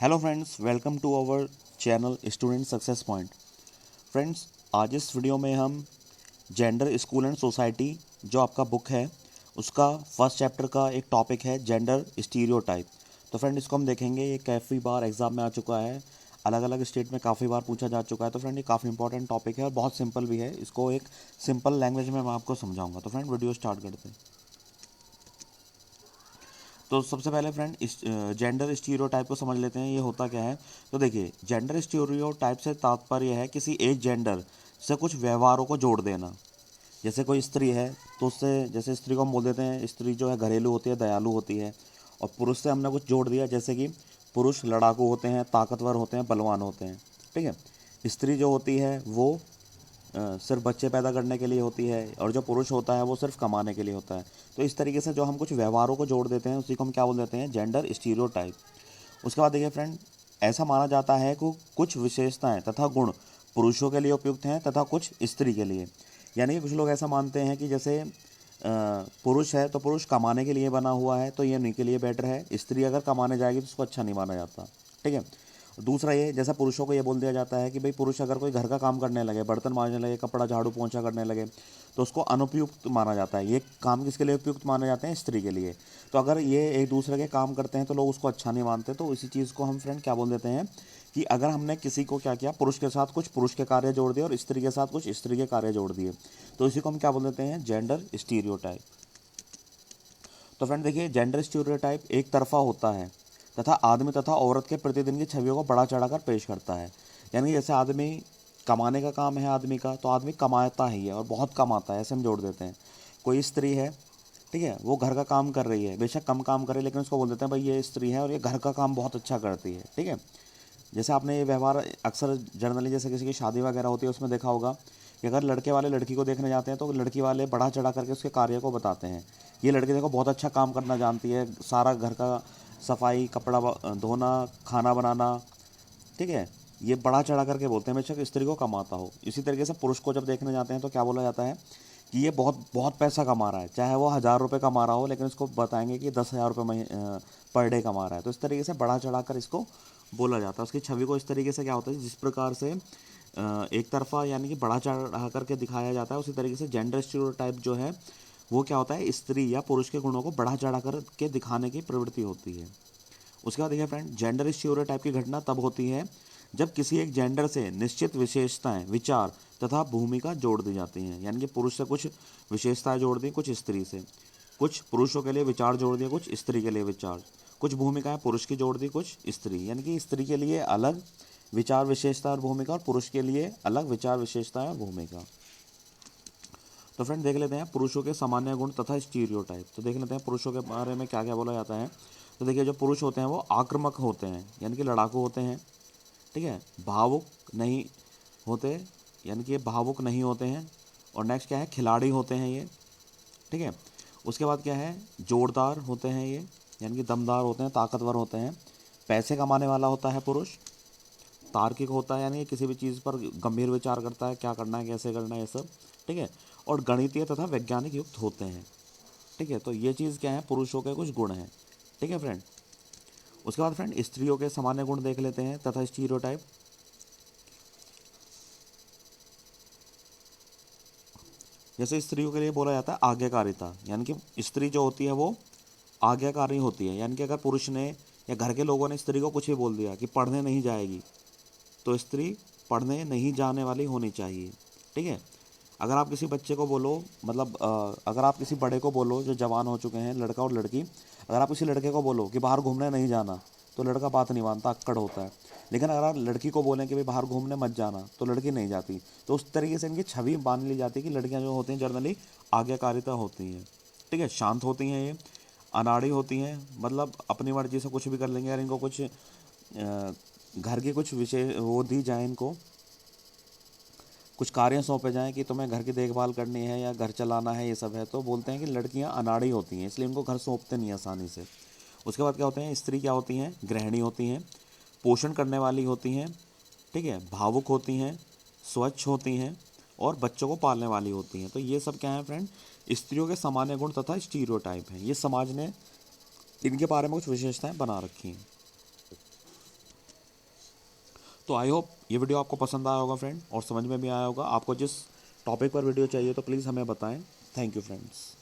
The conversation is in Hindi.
Hello friends, welcome to our channel student success point. Friends, आज इस वीडियो में हम जेंडर स्कूल एंड सोसाइटी जो आपका बुक है उसका फर्स्ट चैप्टर का एक टॉपिक है जेंडर स्टीरियोटाइप। तो फ्रेंड इसको हम देखेंगे। ये काफ़ी बार एग्जाम में आ चुका है, अलग अलग स्टेट में काफ़ी बार पूछा जा चुका है। तो फ्रेंड ये काफ़ी इंपॉर्टेंट टॉपिक है और बहुत सिंपल भी है। इसको एक सिंपल लैंग्वेज में मैं आपको समझाऊंगा। तो फ्रेंड वीडियो स्टार्ट करते हैं। तो सबसे पहले फ्रेंड इस जेंडर स्टीरियोटाइप को समझ लेते हैं, ये होता क्या है। तो देखिए, जेंडर स्टीरियोटाइप से तात्पर्य है किसी एक जेंडर से कुछ व्यवहारों को जोड़ देना। जैसे कोई स्त्री है तो उससे, जैसे स्त्री को हम बोल देते हैं स्त्री जो है घरेलू होती है, दयालु होती है। और पुरुष से हमने कुछ जोड़ दिया, जैसे कि पुरुष लड़ाकू होते हैं, ताकतवर होते हैं, बलवान होते हैं। ठीक है। स्त्री जो होती है वो सिर्फ बच्चे पैदा करने के लिए होती है, और जो पुरुष होता है वो सिर्फ कमाने के लिए होता है। तो इस तरीके से जो हम कुछ व्यवहारों को जोड़ देते हैं उसी को हम क्या बोल देते हैं, जेंडर स्टीरियोटाइप। उसके बाद देखिए फ्रेंड, ऐसा माना जाता है कि कुछ विशेषताएं तथा गुण पुरुषों के लिए उपयुक्त हैं तथा कुछ स्त्री के लिए। यानी कि कुछ लोग ऐसा मानते हैं कि जैसे पुरुष है तो पुरुष कमाने के लिए बना हुआ है तो ये उन्हीं के लिए बेटर है, स्त्री अगर कमाने जाएगी तो उसको अच्छा नहीं माना जाता। ठीक है। दूसरा ये, जैसा पुरुषों को ये बोल दिया जाता है कि भाई पुरुष अगर कोई घर का काम करने लगे, बर्तन मांजने लगे, कपड़ा झाड़ू पोंछा करने लगे, तो उसको अनुपयुक्त माना जाता है। ये काम किसके लिए उपयुक्त माने जाते हैं, स्त्री के लिए। तो अगर ये एक दूसरे के काम करते हैं तो लोग उसको अच्छा नहीं मानते। तो इसी चीज़ को हम फ्रेंड क्या बोल देते हैं कि अगर हमने किसी को क्या किया, पुरुष के साथ कुछ पुरुष के कार्य जोड़ दिए और स्त्री के साथ कुछ स्त्री के कार्य जोड़ दिए, तो इसी को हम क्या बोल देते हैं, जेंडर स्टीरियोटाइप। तो फ्रेंड देखिए, जेंडर स्टीरियोटाइप एक तरफा होता है तथा आदमी तथा औरत के प्रतिदिन की छवियों को बढ़ा चढ़ाकर पेश करता है। यानी जैसे आदमी कमाने का काम है आदमी का, तो आदमी कमाता ही है और बहुत कमाता है, ऐसे हम जोड़ देते हैं। कोई स्त्री है, ठीक है, वो घर का काम कर रही है, बेशक कम काम करे लेकिन उसको बोल देते हैं भाई ये स्त्री है और ये घर का काम बहुत अच्छा करती है। ठीक है। जैसे आपने ये व्यवहार अक्सर जनरली जैसे किसी की शादी वगैरह होती है उसमें देखा होगा कि अगर लड़के वाले लड़की को देखने जाते हैं तो लड़की वाले बढ़ा चढ़ा करके उसके कार्य को बताते हैं। ये लड़की देखो बहुत अच्छा काम करना जानती है, सारा घर का सफाई, कपड़ा धोना, खाना बनाना। ठीक है। ये बढ़ा चढ़ा करके बोलते हैं, बेशक स्त्री को कमाता हो। इसी तरीके से पुरुष को जब देखने जाते हैं तो क्या बोला जाता है कि ये बहुत बहुत पैसा कमा रहा है, चाहे वो 1,000 रुपये कमा रहा हो, लेकिन उसको बताएंगे कि 10,000 रुपये पर डे कमा रहा है। तो इस तरीके से बढ़ा चढ़ा कर इसको बोला जाता है। उसकी छवि को इस तरीके से क्या होता है, जिस प्रकार से एक तरफा यानी कि बढ़ा चढ़ा करके दिखाया जाता है, उसी तरीके से जेंडर स्टीरियोटाइप जो है वो क्या होता है, स्त्री या पुरुष के गुणों को बढ़ा चढ़ा करके दिखाने की प्रवृत्ति होती है। उसके बाद देखिए फ्रेंड, जेंडर स्टीरियोटाइप की घटना तब होती है जब किसी एक जेंडर से निश्चित विशेषताएं, विचार तथा भूमिका जोड़ दी जाती हैं। यानी कि पुरुष से कुछ विशेषताएं जोड़ दी, कुछ स्त्री से, कुछ पुरुषों के लिए विचार जोड़ दिए, कुछ स्त्री के लिए विचार, कुछ भूमिकाएं पुरुष की जोड़ दी, कुछ स्त्री। यानी कि स्त्री के लिए अलग विचार, विशेषता और भूमिका, और पुरुष के लिए अलग विचार, विशेषता और भूमिका। तो फ्रेंड देख लेते हैं पुरुषों के सामान्य गुण तथा स्टीरियोटाइप। तो देख लेते हैं पुरुषों के बारे में क्या क्या बोला जाता है। तो देखिए, जो पुरुष होते हैं वो आक्रामक होते हैं, यानी कि लड़ाकू होते हैं। ठीक है। भावुक नहीं होते, यानी कि ये भावुक नहीं होते हैं। और नेक्स्ट क्या है, खिलाड़ी होते हैं ये। ठीक है। उसके बाद क्या है, जोरदार होते हैं ये, यानी कि दमदार होते हैं, ताकतवर होते हैं। पैसे कमाने वाला होता है पुरुष। तार्किक होता है, यानी किसी भी चीज़ पर गंभीर विचार करता है, क्या करना है, कैसे करना है, ये सब। ठीक है। और गणितीय तथा वैज्ञानिक युक्त होते हैं। ठीक है। तो ये चीज़ क्या है, पुरुषों के कुछ गुण हैं। ठीक है फ्रेंड। उसके बाद फ्रेंड स्त्रियों के सामान्य गुण देख लेते हैं तथा स्टीरियोटाइप। जैसे स्त्रियों के लिए बोला जाता है आज्ञाकारिता, यानी कि स्त्री जो होती है वो आज्ञाकारी होती है। यानी कि अगर पुरुष ने या घर के लोगों ने स्त्री को कुछ भी बोल दिया कि पढ़ने नहीं जाएगी, तो स्त्री पढ़ने नहीं जाने वाली होनी चाहिए। ठीक है। अगर आप किसी बच्चे को बोलो, मतलब अगर आप किसी बड़े को बोलो जो जवान हो चुके हैं, लड़का और लड़की, अगर आप किसी लड़के को बोलो कि बाहर घूमने नहीं जाना, तो लड़का बात नहीं मानता, अक्कड़ होता है। लेकिन अगर आप लड़की को बोलें कि भाई बाहर घूमने मत जाना, तो लड़की नहीं जाती। तो उस तरीके से इनकी छवि मान ली जाती है कि लड़कियां जो होती हैं जनरली आज्ञाकारिता होती हैं। ठीक है। शांत होती हैं ये, अनाड़ी होती हैं, मतलब अपनी मर्जी से कुछ भी कर लेंगे। अगर इनको कुछ घर की कुछ विशेष वो दी जाए, इनको कुछ कार्य सौंपे जाएँ कि तुम्हें घर की देखभाल करनी है या घर चलाना है, ये सब है, तो बोलते हैं कि लड़कियां अनाड़ी होती हैं, इसलिए इनको घर सौंपते नहीं आसानी से। उसके बाद क्या होते हैं, स्त्री क्या होती हैं, गृहिणी होती हैं, पोषण करने वाली होती हैं। ठीक है। भावुक होती हैं, स्वच्छ होती हैं और बच्चों को पालने वाली होती हैं। तो ये सब क्या है फ्रेंड, स्त्रियों के सामान्य गुण तथा स्टीरियोटाइप हैं। ये समाज ने इनके बारे में कुछ विशेषताएं बना रखी हैं। तो आई होप ये वीडियो आपको पसंद आया होगा फ्रेंड, और समझ में भी आया होगा। आपको जिस टॉपिक पर वीडियो चाहिए तो प्लीज़ हमें बताएं। Thank you friends.